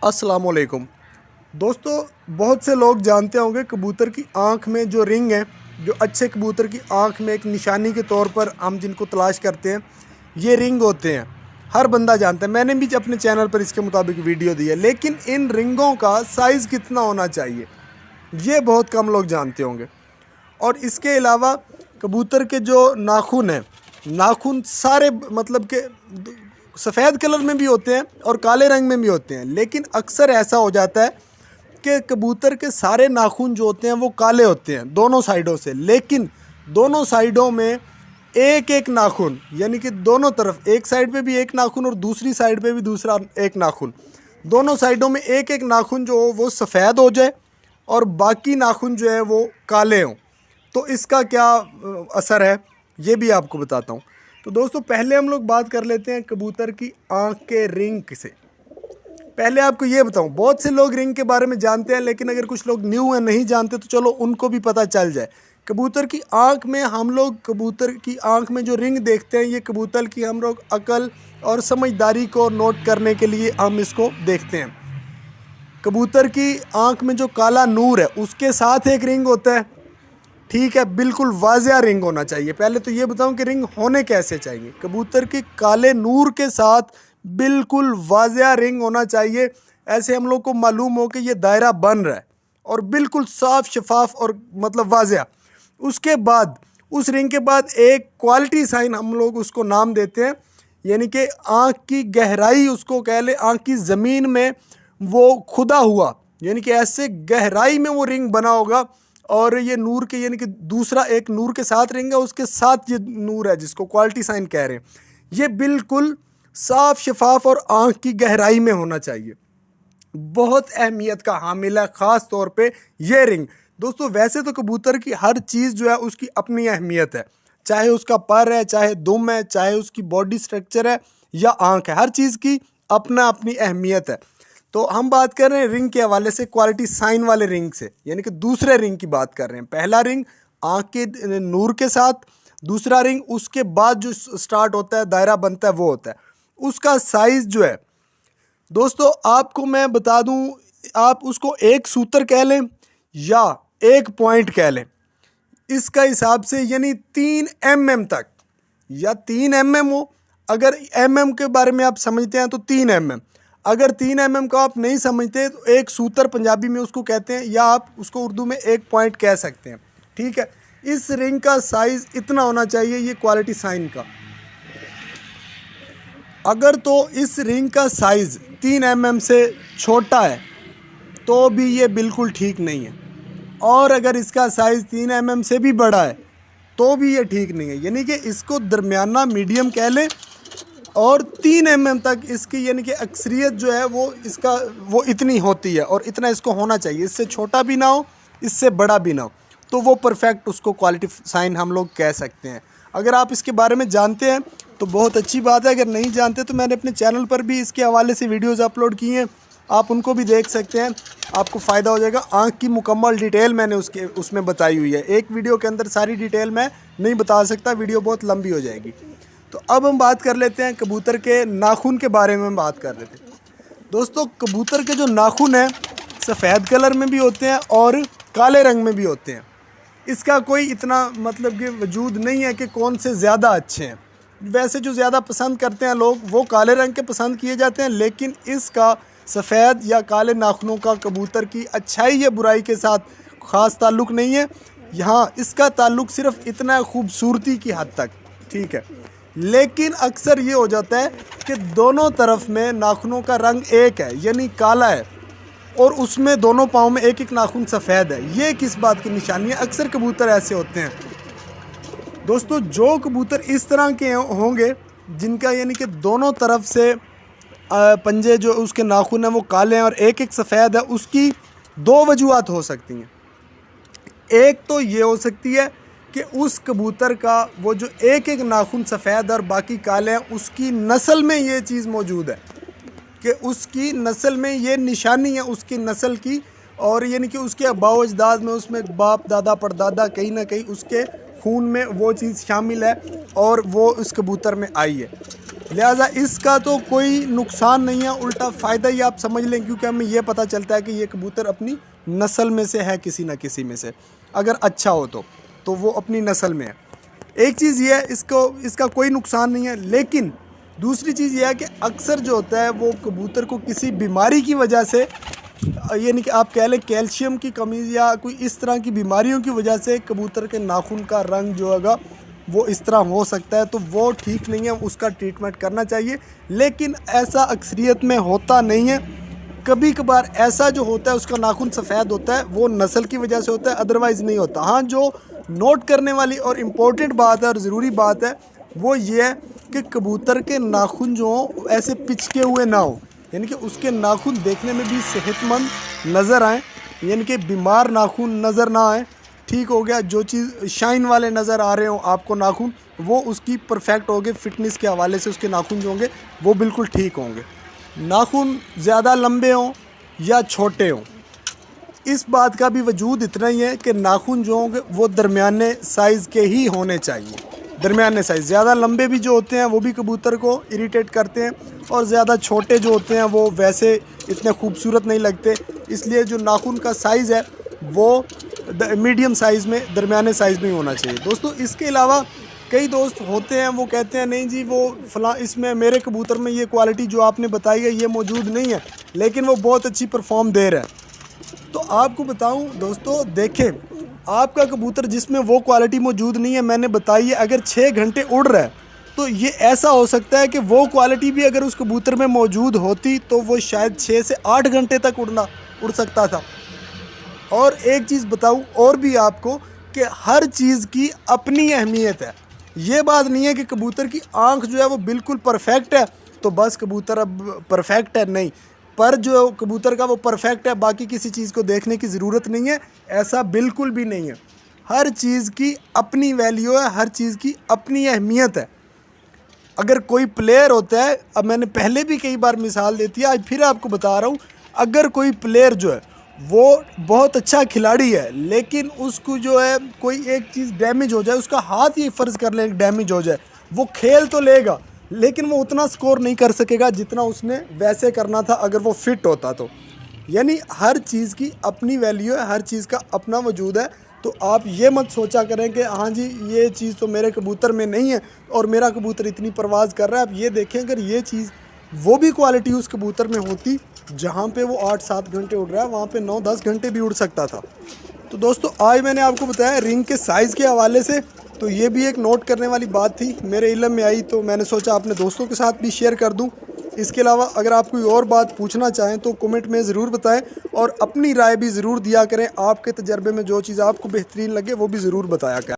अस्सलामुअलैकुम दोस्तों, बहुत से लोग जानते होंगे कबूतर की आँख में जो रिंग है, जो अच्छे कबूतर की आँख में एक निशानी के तौर पर हम जिनको तलाश करते हैं, ये रिंग होते हैं। हर बंदा जानता है, मैंने भी अपने चैनल पर इसके मुताबिक वीडियो दी है। लेकिन इन रिंगों का साइज़ कितना होना चाहिए, ये बहुत कम लोग जानते होंगे। और इसके अलावा कबूतर के जो नाखून हैं, नाखून सारे मतलब के सफ़ेद कलर में भी होते हैं और काले रंग में भी होते हैं। लेकिन अक्सर ऐसा हो जाता है कि कबूतर के सारे नाखून जो होते हैं वो काले होते हैं दोनों साइडों से, लेकिन दोनों साइडों में एक एक नाखून, यानी कि दोनों तरफ, एक साइड पे भी एक नाखून और दूसरी साइड पे भी दूसरा एक नाखून, दोनों साइडों में एक एक नाखून जो हो वो सफ़ेद हो जाए और बाकी नाखून जो है वो काले हों। तो इसका क्या असर है, ये भी आपको बताता हूँ। तो दोस्तों, पहले हम लोग बात कर लेते हैं कबूतर की आँख के रिंग से। पहले आपको ये बताऊं, बहुत से लोग रिंग के बारे में जानते हैं, लेकिन अगर कुछ लोग न्यू हैं, नहीं जानते, तो चलो उनको भी पता चल जाए। कबूतर की आँख में हम लोग, कबूतर की आँख में जो रिंग देखते हैं, ये कबूतर की हम लोग अकल और समझदारी को नोट करने के लिए हम इसको देखते हैं। कबूतर की आँख में जो काला नूर है उसके साथ एक रिंग होता है, ठीक है, बिल्कुल वाज़िया रिंग होना चाहिए। पहले तो ये बताऊं कि रिंग होने कैसे चाहिए। कबूतर के काले नूर के साथ बिल्कुल वाज़िया रिंग होना चाहिए, ऐसे हम लोग को मालूम हो कि ये दायरा बन रहा है और बिल्कुल साफ शफाफ और मतलब वाज़िया। उसके बाद उस रिंग के बाद एक क्वालिटी साइन हम लोग उसको नाम देते हैं, यानी कि आँख की गहराई उसको कह ले, आँख की ज़मीन में वो खुदा हुआ, यानी कि ऐसे गहराई में वो रिंग बना होगा। और ये नूर के, यानी कि दूसरा एक नूर के साथ रिंग है, उसके साथ ये नूर है जिसको क्वालिटी साइन कह रहे हैं, ये बिल्कुल साफ शफाफ और आँख की गहराई में होना चाहिए। बहुत अहमियत का हामिल है ख़ास तौर पे ये रिंग। दोस्तों, वैसे तो कबूतर की हर चीज़ जो है उसकी अपनी अहमियत है, चाहे उसका पर है, चाहे दुम है, चाहे उसकी बॉडी स्ट्रक्चर है या आँख है, हर चीज़ की अपना अपनी अहमियत है। तो हम बात कर रहे हैं रिंग के हवाले से क्वालिटी साइन वाले रिंग से, यानी कि दूसरे रिंग की बात कर रहे हैं। पहला रिंग आँख के नूर के साथ, दूसरा रिंग उसके बाद जो स्टार्ट होता है, दायरा बनता है, वो होता है। उसका साइज़ जो है दोस्तों, आपको मैं बता दूं, आप उसको एक सूत्र कह लें या एक पॉइंट कह लें, इसका हिसाब से यानी 3 mm तक, या 3 mm हो, अगर mm के बारे में आप समझते हैं तो 3 mm, अगर 3 mm को आप नहीं समझते तो एक सूत्र पंजाबी में उसको कहते हैं, या आप उसको उर्दू में एक पॉइंट कह सकते हैं, ठीक है। इस रिंग का साइज़ इतना होना चाहिए, ये क्वालिटी साइन का। अगर तो इस रिंग का साइज़ 3 mm से छोटा है तो भी ये बिल्कुल ठीक नहीं है, और अगर इसका साइज़ 3 mm से भी बड़ा है तो भी ये ठीक नहीं है, यानी कि इसको दरमियाना मीडियम कह लें। और 3 mm तक इसकी, यानी कि अक्सरियत जो है वो इसका वो इतनी होती है और इतना इसको होना चाहिए। इससे छोटा भी ना हो, इससे बड़ा भी ना हो, तो वो परफेक्ट उसको क्वालिटी साइन हम लोग कह सकते हैं। अगर आप इसके बारे में जानते हैं तो बहुत अच्छी बात है, अगर नहीं जानते तो मैंने अपने चैनल पर भी इसके हवाले से वीडियोज़ अपलोड की हैं, आप उनको भी देख सकते हैं, आपको फ़ायदा हो जाएगा। आँख की मुकम्मल डिटेल मैंने उसमें बताई हुई है, एक वीडियो के अंदर सारी डिटेल मैं नहीं बता सकता, वीडियो बहुत लंबी हो जाएगी। तो अब हम बात कर लेते हैं कबूतर के नाखून के बारे में बात कर लेते हैं। दोस्तों, कबूतर के जो नाखून हैं सफ़ेद कलर में भी होते हैं और काले रंग में भी होते हैं। इसका कोई इतना मतलब कि वजूद नहीं है कि कौन से ज़्यादा अच्छे हैं। वैसे जो ज़्यादा पसंद करते हैं लोग वो काले रंग के पसंद किए जाते हैं, लेकिन इसका सफ़ेद या काले नाखूनों का कबूतर की अच्छाई या बुराई के साथ ख़ास ताल्लुक़ नहीं है। यहाँ इसका ताल्लुक़ सिर्फ़ इतना खूबसूरती की हद तक, ठीक है। लेकिन अक्सर ये हो जाता है कि दोनों तरफ में नाखूनों का रंग एक है, यानी काला है, और उसमें दोनों पाँव में एक एक नाखून सफ़ेद है। ये किस बात की निशानी है? अक्सर कबूतर ऐसे होते हैं दोस्तों। जो कबूतर इस तरह के होंगे जिनका, यानी कि दोनों तरफ से पंजे जो उसके नाखून हैं वो काले हैं और एक एक सफ़ेद है, उसकी दो वजूहत हो सकती हैं। एक तो ये हो सकती है कि उस कबूतर का वो जो एक एक नाखून सफ़ेद और बाकी काले हैं, उसकी नस्ल में ये चीज़ मौजूद है कि उसकी नस्ल में ये निशानी है उसकी नस्ल की, और यानी कि उसके आबाओ अजदाद में, उसमें बाप दादा परदादा, कहीं ना कहीं उसके खून में वो चीज़ शामिल है और वो उस कबूतर में आई है। लिहाजा इसका तो कोई नुकसान नहीं है, उल्टा फ़ायदा ही आप समझ लें, क्योंकि हमें ये पता चलता है कि ये कबूतर अपनी नस्ल में से है, किसी न किसी में से अगर अच्छा हो तो वो अपनी नस्ल में है। एक चीज़ ये है, इसका कोई नुकसान नहीं है। लेकिन दूसरी चीज़ ये है कि अक्सर जो होता है वो कबूतर को किसी बीमारी की वजह से, यानी कि आप कह लें कैल्शियम की कमी या कोई इस तरह की बीमारियों की वजह से कबूतर के नाखून का रंग जो होगा वो इस तरह हो सकता है, तो वो ठीक नहीं है, उसका ट्रीटमेंट करना चाहिए। लेकिन ऐसा अक्सरियत में होता नहीं है। कभी कभार ऐसा जो होता है उसका नाखून सफ़ेद होता है, वो नस्ल की वजह से होता है, अदरवाइज़ नहीं होता। हाँ, जो नोट करने वाली और इम्पोर्टेंट बात है और ज़रूरी बात है वो ये है कि कबूतर के नाखून जो हों ऐसे पिचके हुए ना हो, यानी कि उसके नाखून देखने में भी सेहतमंद नज़र आए, यानी कि बीमार नाखून नज़र ना आए। ठीक हो गया, जो चीज़ शाइन वाले नज़र आ रहे हो आपको नाखून, वो उसकी परफेक्ट होंगे, फिटनेस के हवाले से उसके नाखून जो होंगे वो बिल्कुल ठीक होंगे। नाखून ज़्यादा लंबे हों या छोटे हों, इस बात का भी वजूद इतना ही है कि नाखून जो होंगे वो दरमियाने साइज़ के ही होने चाहिए। दरमियाने साइज़, ज़्यादा लंबे भी जो होते हैं वो भी कबूतर को इरिटेट करते हैं, और ज़्यादा छोटे जो होते हैं वो वैसे इतने खूबसूरत नहीं लगते। इसलिए जो नाखून का साइज़ है वो मीडियम साइज़ में, दरमियाने साइज़ में ही होना चाहिए दोस्तों। इसके अलावा कई दोस्त होते हैं वो कहते हैं नहीं जी वो फ़लाँ इसमें मेरे कबूतर में ये क्वालिटी जो आपने बताई है ये मौजूद नहीं है, लेकिन वो बहुत अच्छी परफॉर्म दे रहा है। तो आपको बताऊं दोस्तों, देखें, आपका कबूतर जिसमें वो क्वालिटी मौजूद नहीं है मैंने बताई है, अगर 6 घंटे उड़ रहा है तो ये ऐसा हो सकता है कि वो क्वालिटी भी अगर उस कबूतर में मौजूद होती तो वो शायद 6 से 8 घंटे तक उड़ सकता था। और एक चीज़ बताऊं और भी आपको कि हर चीज़ की अपनी अहमियत है। ये बात नहीं है कि कबूतर की आँख जो है वो बिल्कुल परफेक्ट है तो बस कबूतर अब परफेक्ट है, नहीं। पर जो कबूतर का वो परफेक्ट है, बाकी किसी चीज़ को देखने की ज़रूरत नहीं है, ऐसा बिल्कुल भी नहीं है। हर चीज़ की अपनी वैल्यू है, हर चीज़ की अपनी अहमियत है। अगर कोई प्लेयर होता है, अब मैंने पहले भी कई बार मिसाल देती है, आज फिर आपको बता रहा हूँ, अगर कोई प्लेयर जो है वो बहुत अच्छा खिलाड़ी है लेकिन उसको जो है कोई एक चीज़ डैमेज हो जाए, उसका हाथ ही फ़र्ज़ कर लें डैमेज हो जाए, वो खेल तो लेगा लेकिन वो उतना स्कोर नहीं कर सकेगा जितना उसने वैसे करना था अगर वो फिट होता तो। यानी हर चीज़ की अपनी वैल्यू है, हर चीज़ का अपना वजूद है। तो आप ये मत सोचा करें कि हाँ जी ये चीज़ तो मेरे कबूतर में नहीं है और मेरा कबूतर इतनी परवाज़ कर रहा है। आप ये देखें, अगर ये चीज़ वो भी क्वालिटी उस कबूतर में होती जहाँ पे वो 8-7 घंटे उड़ रहा है, वहाँ पे 9-10 घंटे भी उड़ सकता था। तो दोस्तों आज मैंने आपको बताया रिंग के साइज़ के हवाले से, तो ये भी एक नोट करने वाली बात थी, मेरे इल्म में आई तो मैंने सोचा अपने दोस्तों के साथ भी शेयर कर दूं। इसके अलावा अगर आप कोई और बात पूछना चाहें तो कमेंट में ज़रूर बताएं और अपनी राय भी ज़रूर दिया करें। आपके तजर्बे में जो चीज़ आपको बेहतरीन लगे वो भी ज़रूर बताया करें।